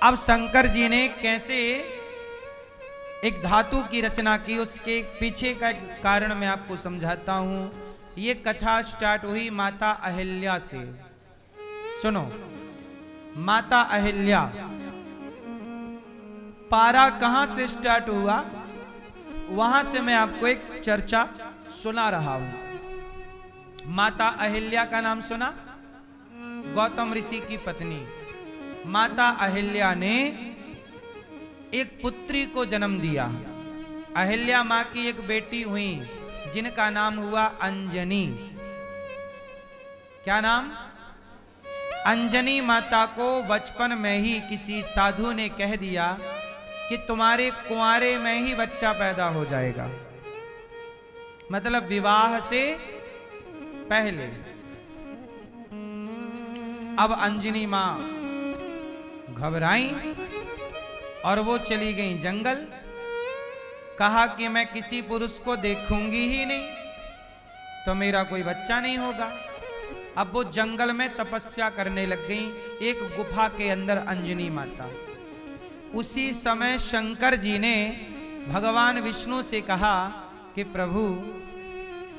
अब शंकर जी ने कैसे एक धातु की रचना की, उसके पीछे का एक कारण मैं आपको समझाता हूं। ये कथा स्टार्ट हुई माता अहिल्या से। सुनो, माता अहिल्या, पारा कहां से स्टार्ट हुआ वहां से मैं आपको एक चर्चा सुना रहा हूं। माता अहिल्या का नाम सुना? गौतम ऋषि की पत्नी माता अहिल्या ने एक पुत्री को जन्म दिया। अहिल्या मां की एक बेटी हुई जिनका नाम हुआ अंजनी। क्या नाम? अंजनी माता को बचपन में ही किसी साधु ने कह दिया कि तुम्हारे कुंवारे में ही बच्चा पैदा हो जाएगा, मतलब विवाह से पहले। अब अंजनी मां घबराई और वो चली गई जंगल। कहा कि मैं किसी पुरुष को देखूंगी ही नहीं तो मेरा कोई बच्चा नहीं होगा। अब वो जंगल में तपस्या करने लग गई, एक गुफा के अंदर अंजनी माता। उसी समय शंकर जी ने भगवान विष्णु से कहा कि प्रभु,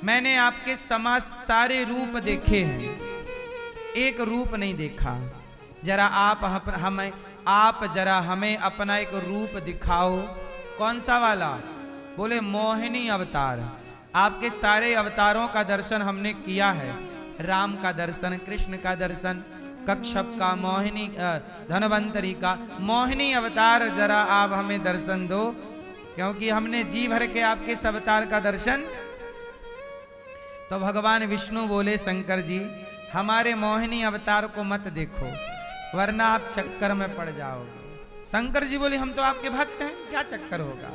मैंने आपके सारे रूप देखे हैं, एक रूप नहीं देखा। जरा आप जरा हमें अपना एक रूप दिखाओ। कौन सा वाला? बोले मोहिनी अवतार। आपके सारे अवतारों का दर्शन हमने किया है, राम का दर्शन, कृष्ण का दर्शन, कच्छप का, मोहिनी, धनवंतरी का। मोहिनी अवतार जरा आप हमें दर्शन दो, क्योंकि हमने जी भर के आपके इस अवतार का दर्शन। तो भगवान विष्णु बोले, शंकर जी हमारे मोहिनी अवतार को मत देखो वरना आप चक्कर में पड़ जाओगे। शंकर जी बोले, हम तो आपके भक्त हैं, क्या चक्कर होगा?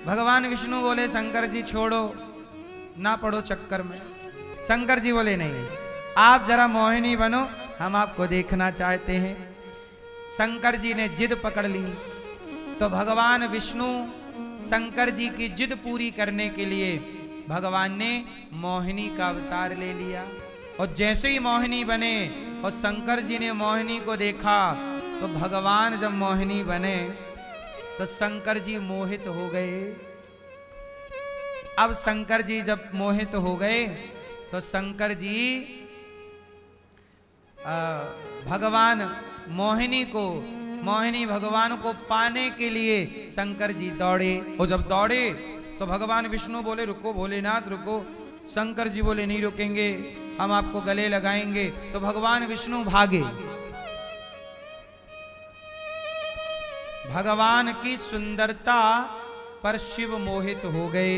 भगवान विष्णु बोले, शंकर जी छोड़ो, ना पड़ो चक्कर में। शंकर जी बोले, नहीं, आप जरा मोहिनी बनो, हम आपको देखना चाहते हैं। शंकर जी ने जिद पकड़ ली तो भगवान विष्णु शंकर जी की जिद पूरी करने के लिए भगवान ने मोहिनी का अवतार ले लिया। और जैसे ही मोहिनी बने और शंकर जी ने मोहिनी को देखा तो भगवान जब मोहिनी बने तो शंकर जी मोहित हो गए। अब शंकर जी जब मोहित हो गए तो शंकर जी भगवान मोहिनी भगवान को पाने के लिए शंकर जी दौड़े। और जब दौड़े तो भगवान विष्णु बोले, रुको भोलेनाथ रुको। शंकर जी बोले, नहीं रुकेंगे, हम आपको गले लगाएंगे। तो भगवान विष्णु भागे। भगवान की सुंदरता पर शिव मोहित हो गए।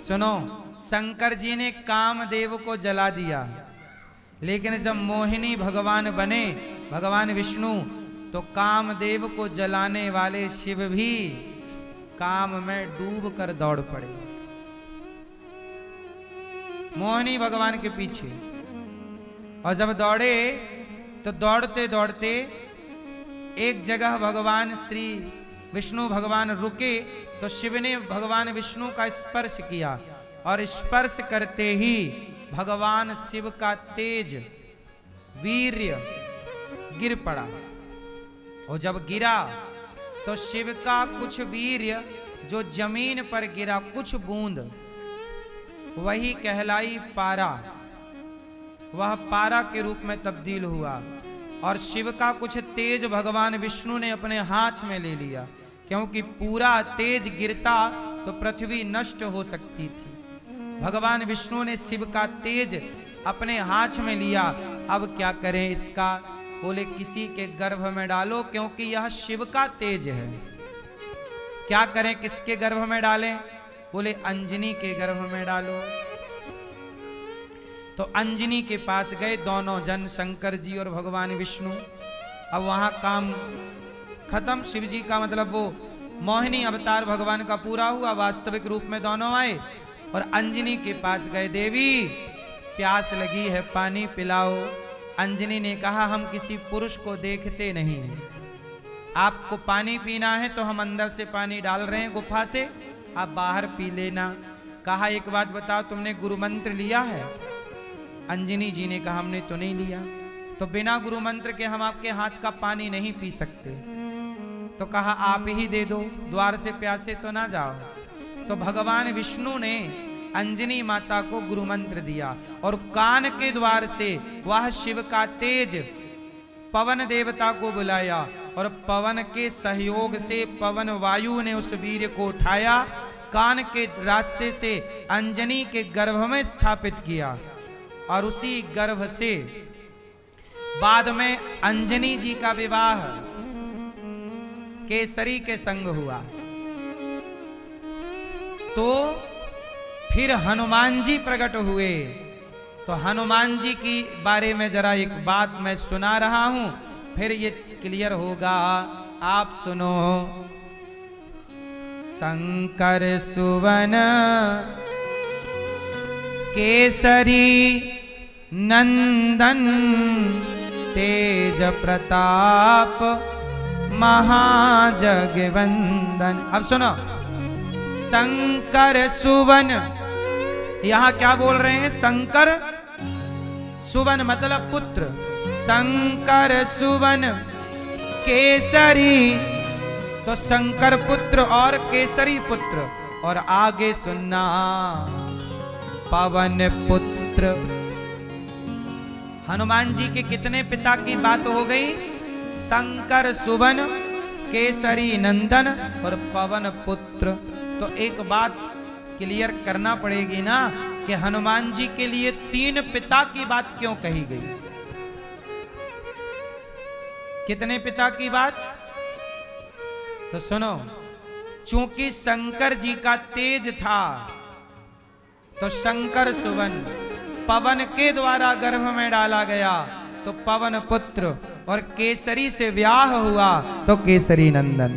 सुनो, शंकर जी ने कामदेव को जला दिया, लेकिन जब मोहिनी भगवान बने भगवान विष्णु तो कामदेव को जलाने वाले शिव भी काम में डूब कर दौड़ पड़े मोहिनी भगवान के पीछे। और जब दौड़े तो दौड़ते दौड़ते एक जगह भगवान श्री विष्णु भगवान रुके तो शिव ने भगवान विष्णु का स्पर्श किया और स्पर्श करते ही भगवान शिव का तेज वीर्य गिर पड़ा। और जब गिरा तो शिव का कुछ वीर्य जो जमीन पर गिरा, कुछ बूंद, वही कहलाई पारा, वह पारा के रूप में तब्दील हुआ। और शिव का कुछ तेज भगवान विष्णु ने अपने हाथ में ले लिया, क्योंकि पूरा तेज गिरता तो पृथ्वी नष्ट हो सकती थी। भगवान विष्णु ने शिव का तेज अपने हाथ में लिया। अब क्या करें इसका? बोले, किसी के गर्भ में डालो, क्योंकि यह शिव का तेज है। क्या करें, किसके गर्भ में डालें? बोले, अंजनी के गर्भ में डालो। तो अंजनी के पास गए दोनों जन, शंकर जी और भगवान विष्णु। अब वहां काम खत्म। शिव जी का मतलब वो मोहिनी अवतार भगवान का पूरा हुआ, वास्तविक रूप में दोनों आए और अंजनी के पास गए। देवी प्यास लगी है, पानी पिलाओ। अंजनी ने कहा, हम किसी पुरुष को देखते नहीं हैं, आपको पानी पीना है तो हम अंदर से पानी डाल रहे हैं गुफा से, आप बाहर पी लेना। कहा, एक बात बताओ, तुमने गुरु मंत्र लिया है? अंजनी जी ने कहा, हमने तो नहीं लिया। तो बिना गुरु मंत्र के हम आपके हाथ का पानी नहीं पी सकते। तो कहा आप ही दे दो, द्वार से प्यासे तो ना जाओ। तो भगवान विष्णु ने अंजनी माता को गुरु मंत्र दिया और कान के द्वार से वह शिव का तेज पवन देवता को बुलाया और पवन के सहयोग से पवन वायु ने उस वीर को उठाया, कान के रास्ते से अंजनी के गर्भ में स्थापित किया और उसी गर्भ से बाद में अंजनी जी का विवाह केसरी के संग हुआ। तो फिर हनुमान जी प्रकट हुए। तो हनुमान जी की बारे में जरा एक बात मैं सुना रहा हूं, फिर ये क्लियर होगा, आप सुनो। शंकर सुवन केसरी नंदन तेज प्रताप महाजगवंदन। अब सुनो, शंकर सुवन, यहां क्या बोल रहे हैं? शंकर सुवन मतलब पुत्र। शंकर सुवन केसरी, तो शंकर पुत्र और केसरी पुत्र। और आगे सुनना, पवन पुत्र। हनुमान जी के कितने पिता की बात हो गई? शंकर सुवन, केसरी नंदन और पवन पुत्र। तो एक बात क्लियर करना पड़ेगी ना कि हनुमान जी के लिए 3 पिता की बात क्यों कही गई? कितने पिता की बात? तो सुनो, चूंकि शंकर जी का तेज था तो शंकर सुवन पवन के द्वारा गर्भ में डाला गया तो पवन पुत्र, और केसरी से ब्याह हुआ तो केसरी नंदन।